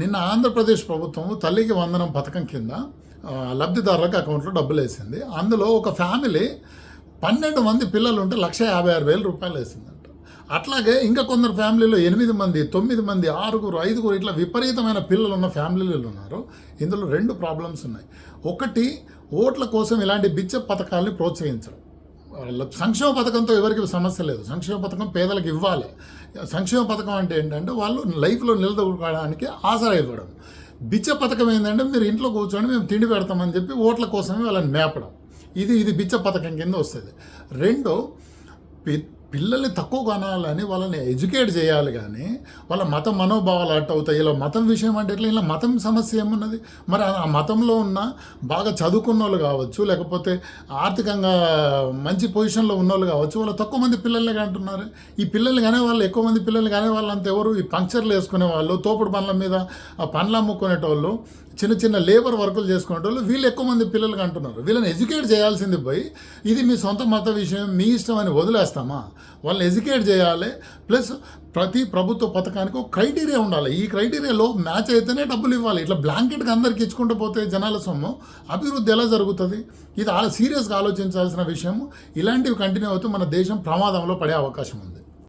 నిన్న ఆంధ్రప్రదేశ్ ప్రభుత్వం తల్లికి వందనం పథకం కింద లబ్ధిదారులకు అకౌంట్లో డబ్బులు వేసింది. అందులో ఒక ఫ్యామిలీ 12 మంది పిల్లలు ఉంటే 1,56,000 రూపాయలు వేసిందంట. అట్లాగే ఇంకా కొందరు ఫ్యామిలీలో 8 మంది, 9 మంది, 6, 5 ఇట్లా విపరీతమైన పిల్లలు ఉన్న ఫ్యామిలీలు ఉన్నారు. ఇందులో 2 ప్రాబ్లమ్స్ ఉన్నాయి. ఒకటి, ఓట్ల కోసం ఇలాంటి బిచ్చ పథకాలని ప్రోత్సహించడం. సంక్షేమ పథకంతో ఎవరికి సమస్య లేదు. సంక్షేమ పథకం పేదలకు ఇవ్వాలి. సంక్షేమ పథకం అంటే ఏంటంటే వాళ్ళు లైఫ్లో నిలదొక్కడానికి ఆసరా ఇవ్వడం. బిచ్చ పథకం ఏంటంటే మీరు ఇంట్లో కూర్చొని మేము తిండి పెడతామని చెప్పి ఓట్ల కోసమే వాళ్ళని మేపడం. ఇది బిచ్చ పథకం కింద వస్తుంది. రెండో, పిల్లల్ని తక్కువ కొనాలని వాళ్ళని ఎడ్యుకేట్ చేయాలి, కానీ వాళ్ళ మత మనోభావాలు అట్ అవుతాయి. ఇలా మతం విషయం అంటే ఎట్లా, ఇలా మతం సమస్య ఏమున్నది? మరి ఆ మతంలో ఉన్న బాగా చదువుకున్న వాళ్ళు కావచ్చు, లేకపోతే ఆర్థికంగా మంచి పొజిషన్లో ఉన్న వాళ్ళు కావచ్చు, వాళ్ళు తక్కువ మంది పిల్లల్ని అంటున్నారు. ఈ పిల్లలు కానీ వాళ్ళు ఎక్కువ మంది పిల్లలు కానీ వాళ్ళంతా ఎవరు? ఈ పంక్చర్లు వేసుకునే వాళ్ళు, తోపుడు పనుల మీద పండ్లు అమ్ముకునేటోళ్ళు, చిన్న లేబర్ వర్కులు చేసుకునేటోళ్ళు, వీళ్ళు ఎక్కువ మంది పిల్లలు అంటున్నారు. వీళ్ళని ఎడ్యుకేట్ చేయాల్సింది పోయి ఇది మీ సొంత మత విషయం, మీ ఇష్టం అని వదిలేస్తామా? వాళ్ళని ఎడ్యుకేట్ చేయాలి. ప్లస్ ప్రతి ప్రభుత్వ పథకానికి ఒక క్రైటీరియా ఉండాలి. ఈ క్రైటీరియాలో మ్యాచ్ అయితేనే డబ్బులు ఇవ్వాలి. ఇట్లా బ్లాంకెట్గా అందరికి ఇచ్చుకుంటూ పోతే జనాల సొమ్ము అభివృద్ధి ఎలా జరుగుతుంది? ఇది సీరియస్గా ఆలోచించాల్సిన విషయం. ఇలాంటివి కంటిన్యూ అవుతూ మన దేశం ప్రమాదంలో పడే అవకాశం ఉంది.